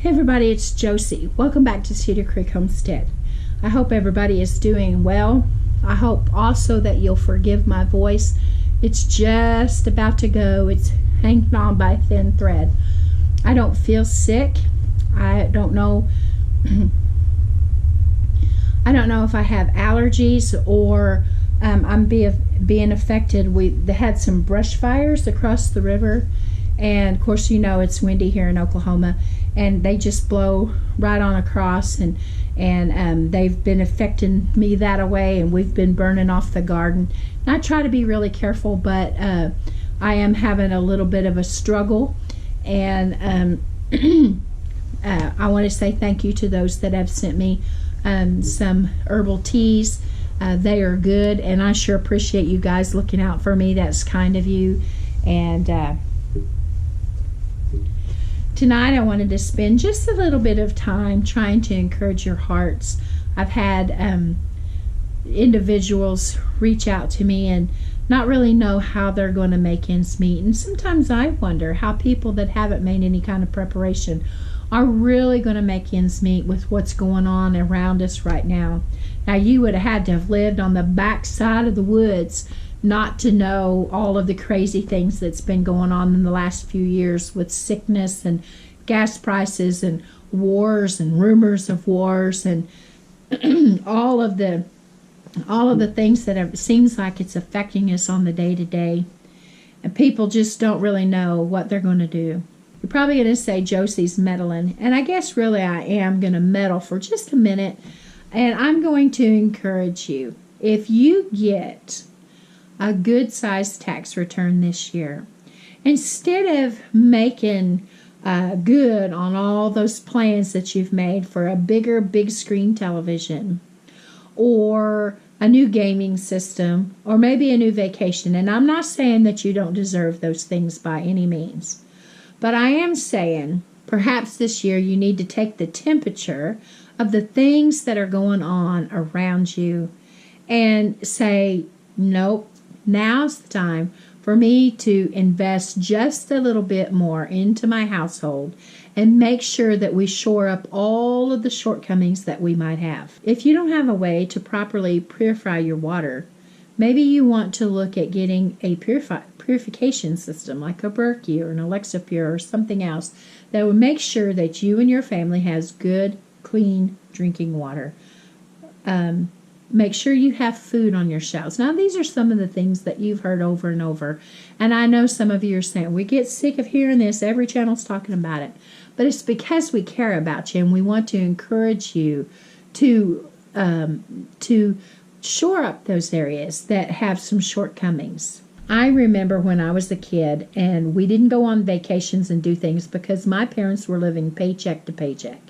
Hey everybody, it's Josie. Welcome back to Cedar Creek Homestead. I hope everybody is doing well. I hope also that you'll forgive my voice. It's just about to go. It's hanging on by a thin thread. I don't feel sick. I don't know if I have allergies or I'm being affected. They had some brush fires across the river, and of course you know it's windy here in Oklahoma, and they just blow right on across, and they've been affecting me that way, and we've been burning off the garden. And I try to be really careful, but I am having a little bit of a struggle, and I want to say thank you to those that have sent me some herbal teas. They are good, and I sure appreciate you guys looking out for me. That's kind of you. And tonight I wanted to spend just a little bit of time trying to encourage your hearts. I've had individuals reach out to me and not really know how they're going to make ends meet. And sometimes I wonder how people that haven't made any kind of preparation are really going to make ends meet with what's going on around us right now. Now, you would have had to have lived on the back side of the woods not to know all of the crazy things that's been going on in the last few years with sickness and gas prices and wars and rumors of wars and all of the things that it seems like it's affecting us on the day-to-day. And people just don't really know what they're going to do. You're probably going to say Josie's meddling, and I guess really I am going to meddle for just a minute, and I'm going to encourage you. If you get a good-sized tax return this year, instead of making good on all those plans that you've made for a bigger big screen television or a new gaming system or maybe a new vacation, and I'm not saying that you don't deserve those things by any means, but I am saying perhaps this year you need to take the temperature of the things that are going on around you and say, nope, now's the time for me to invest just a little bit more into my household and make sure that we shore up all of the shortcomings that we might have. If you don't have a way to properly purify your water, maybe you want to look at getting a purification system like a Berkey or an Alexa Pure or something else that will make sure that you and your family has good, clean drinking water. Make sure you have food on your shelves. Now, these are some of the things that you've heard over and over. And I know some of you are saying, we get sick of hearing this. Every channel's talking about it. But it's because we care about you and we want to encourage you to shore up those areas that have some shortcomings. I remember when I was a kid and we didn't go on vacations and do things because my parents were living paycheck to paycheck.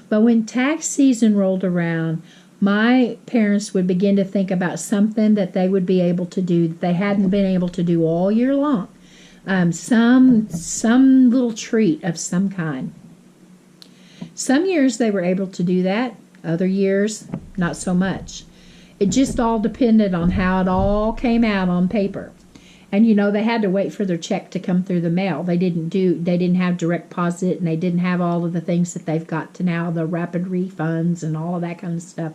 But when tax season rolled around, my parents would begin to think about something that they would be able to do that they hadn't been able to do all year long. Some little treat of some kind. Some years they were able to do that. Other years, not so much. It just all depended on how it all came out on paper. And you know, they had to wait for their check to come through the mail. They didn't have direct deposit, and they didn't have all of the things that they've got to now, the rapid refunds and all of that kind of stuff.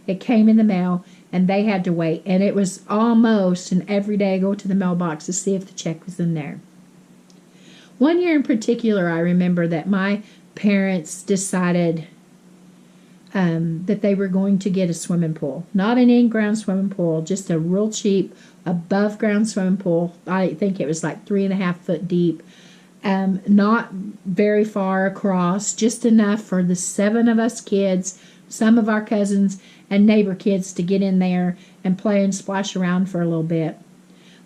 It came in the mail, and they had to wait. And it was almost an every day go to the mailbox to see if the check was in there. One year in particular, I remember that my parents decided that they were going to get a swimming pool. Not an in-ground swimming pool, just a real cheap above-ground swimming pool. I think it was like 3.5 foot deep. Not very far across, just enough for the 7 of us kids, some of our cousins, and neighbor kids to get in there and play and splash around for a little bit.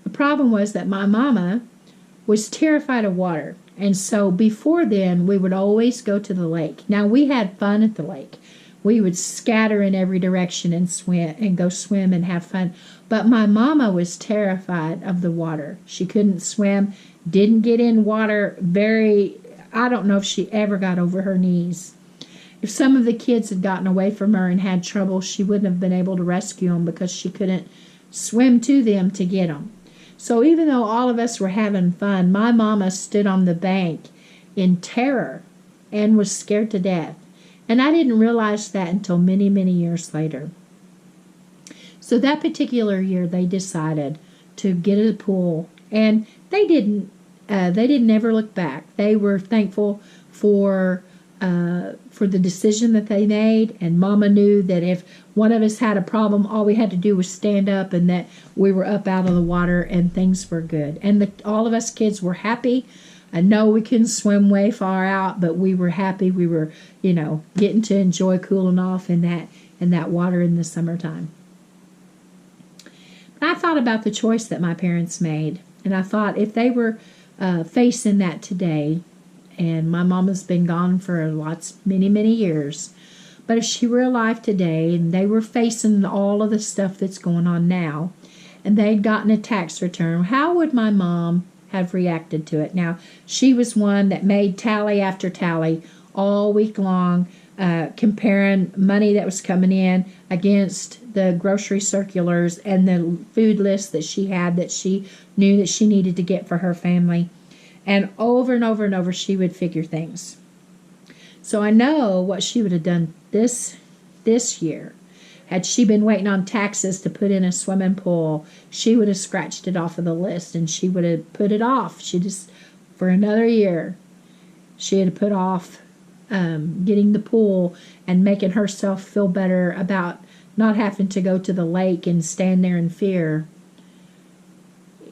The problem was that my mama was terrified of water. And so before then, we would always go to the lake. Now, we had fun at the lake. We would scatter in every direction and swim and go swim and have fun. But my mama was terrified of the water. She couldn't swim, didn't get in water I don't know if she ever got over her knees. If some of the kids had gotten away from her and had trouble, she wouldn't have been able to rescue them because she couldn't swim to them to get them. So even though all of us were having fun, my mama stood on the bank in terror and was scared to death. And I didn't realize that until many, many years later. So that particular year, they decided to get a pool, and they didn't. They didn't ever look back. They were thankful for the decision that they made, and Mama knew that if one of us had a problem, all we had to do was stand up, and that we were up out of the water, and things were good. And all of us kids were happy. I know we couldn't swim way far out, but we were happy. We were, getting to enjoy cooling off in that water in the summertime. I thought about the choice that my parents made, and I thought if they were facing that today, and my mama's been gone for many, many years, but if she were alive today and they were facing all of the stuff that's going on now, and they'd gotten a tax return, how would my mom have reacted to it? Now, she was one that made tally after tally all week long, comparing money that was coming in against the grocery circulars and the food list that she had that she knew that she needed to get for her family. And over, she would figure things. So I know what she would have done this year. Had she been waiting on taxes to put in a swimming pool, she would have scratched it off of the list, and she would have put it off. For another year, she had put off getting the pool and making herself feel better about not having to go to the lake and stand there in fear,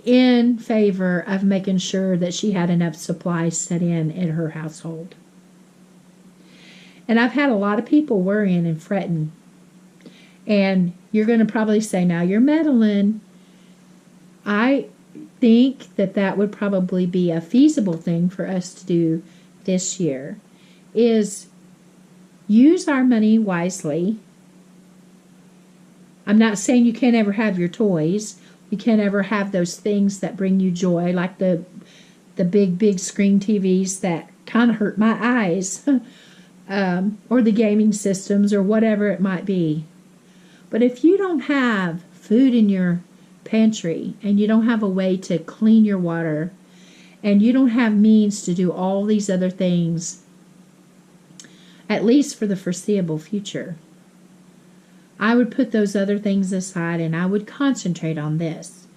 in favor of making sure that she had enough supplies set in her household. And I've had a lot of people worrying and fretting. And you're going to probably say, now you're meddling. I think that would probably be a feasible thing for us to do this year, is use our money wisely. I'm not saying you can't ever have your toys. You can't ever have those things that bring you joy, like the big screen TVs that kind of hurt my eyes, or the gaming systems, or whatever it might be. But if you don't have food in your pantry, and you don't have a way to clean your water, and you don't have means to do all these other things, at least for the foreseeable future, I would put those other things aside and I would concentrate on this.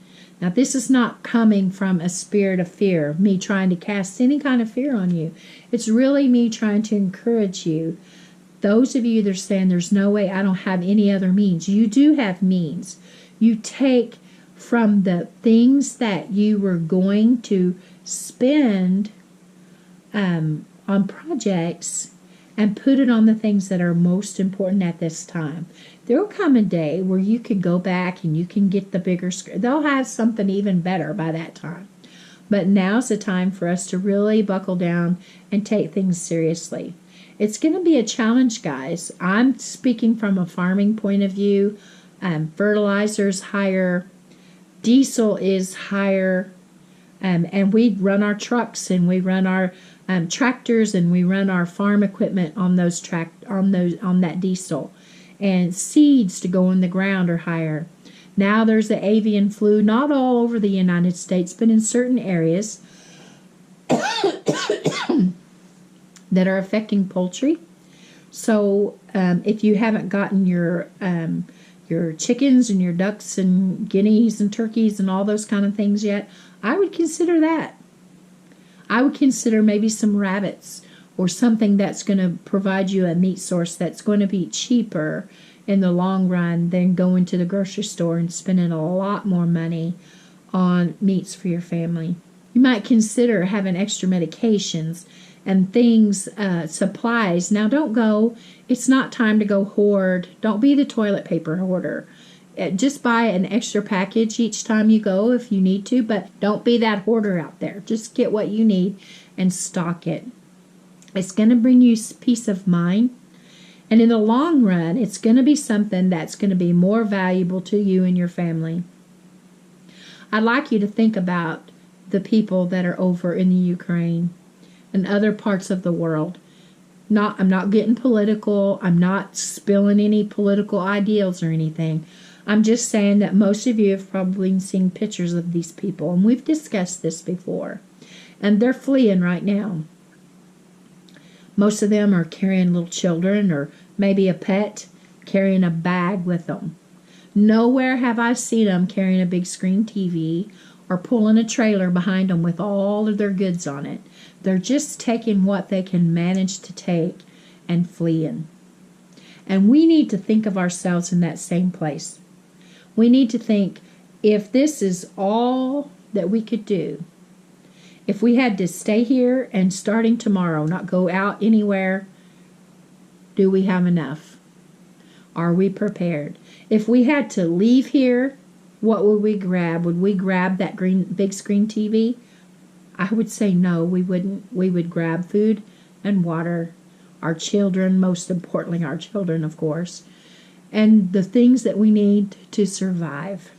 Now, this is not coming from a spirit of fear, me trying to cast any kind of fear on you. It's really me trying to encourage you. Those of you that are saying, there's no way, I don't have any other means. You do have means. You take from the things that you were going to spend on projects and put it on the things that are most important at this time. There will come a day where you can go back and you can get the bigger screen. They'll have something even better by that time. But now's the time for us to really buckle down and take things seriously. It's going to be a challenge, guys. I'm speaking from a farming point of view. Fertilizer's higher. Diesel is higher. And we run our trucks and we run our tractors and we run our farm equipment on on that diesel. And seeds to go in the ground are higher. Now there's the avian flu, not all over the United States, but in certain areas that are affecting poultry. So if you haven't gotten your chickens and your ducks and guineas and turkeys and all those kind of things yet, I would consider that. I would consider maybe some rabbits or something that's going to provide you a meat source that's going to be cheaper in the long run than going to the grocery store and spending a lot more money on meats for your family. You might consider having extra medications and things, supplies. Now, it's not time to go hoard. Don't be the toilet paper hoarder. Just buy an extra package each time you go if you need to, but don't be that hoarder out there. Just get what you need and stock it. It's going to bring you peace of mind. And in the long run, it's going to be something that's going to be more valuable to you and your family. I'd like you to think about the people that are over in the Ukraine and other parts of the world. I'm not getting political. I'm not spilling any political ideals or anything. I'm just saying that most of you have probably seen pictures of these people, and we've discussed this before. And they're fleeing right now. Most of them are carrying little children or maybe a pet, carrying a bag with them. Nowhere have I seen them carrying a big screen TV or pulling a trailer behind them with all of their goods on it. They're just taking what they can manage to take and fleeing. And we need to think of ourselves in that same place. We need to think, if this is all that we could do, if we had to stay here and starting tomorrow, not go out anywhere, do we have enough? Are we prepared? If we had to leave here, what would we grab? Would we grab that big screen TV? I would say no, we wouldn't. We would grab food and water, our children, most importantly our children, of course, and the things that we need to survive.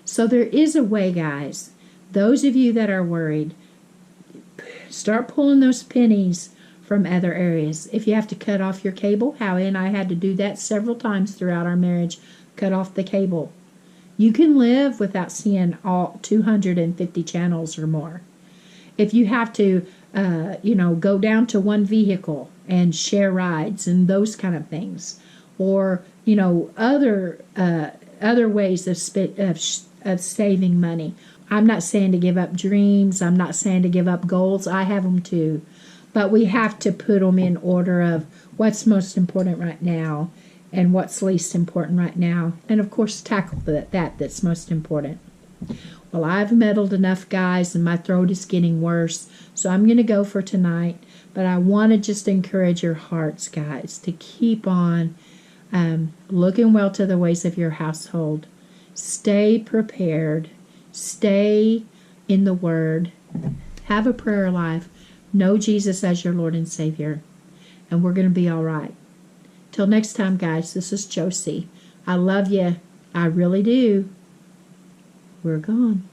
So there is a way, guys. Those of you that are worried, start pulling those pennies from other areas. If you have to cut off your cable, Howie and I had to do that several times throughout our marriage, cut off the cable. You can live without seeing all 250 channels or more. If you have to, go down to one vehicle and share rides and those kind of things, or other ways of saving money. I'm not saying to give up dreams. I'm not saying to give up goals. I have them too. But we have to put them in order of what's most important right now and what's least important right now. And, of course, tackle that's most important. Well, I've meddled enough, guys, and my throat is getting worse. So I'm going to go for tonight. But I want to just encourage your hearts, guys, to keep on looking well to the ways of your household. Stay prepared. Stay in the Word. Have a prayer life. Know Jesus as your Lord and Savior. And we're going to be all right. Till next time, guys, this is Josie. I love you. I really do. We're gone.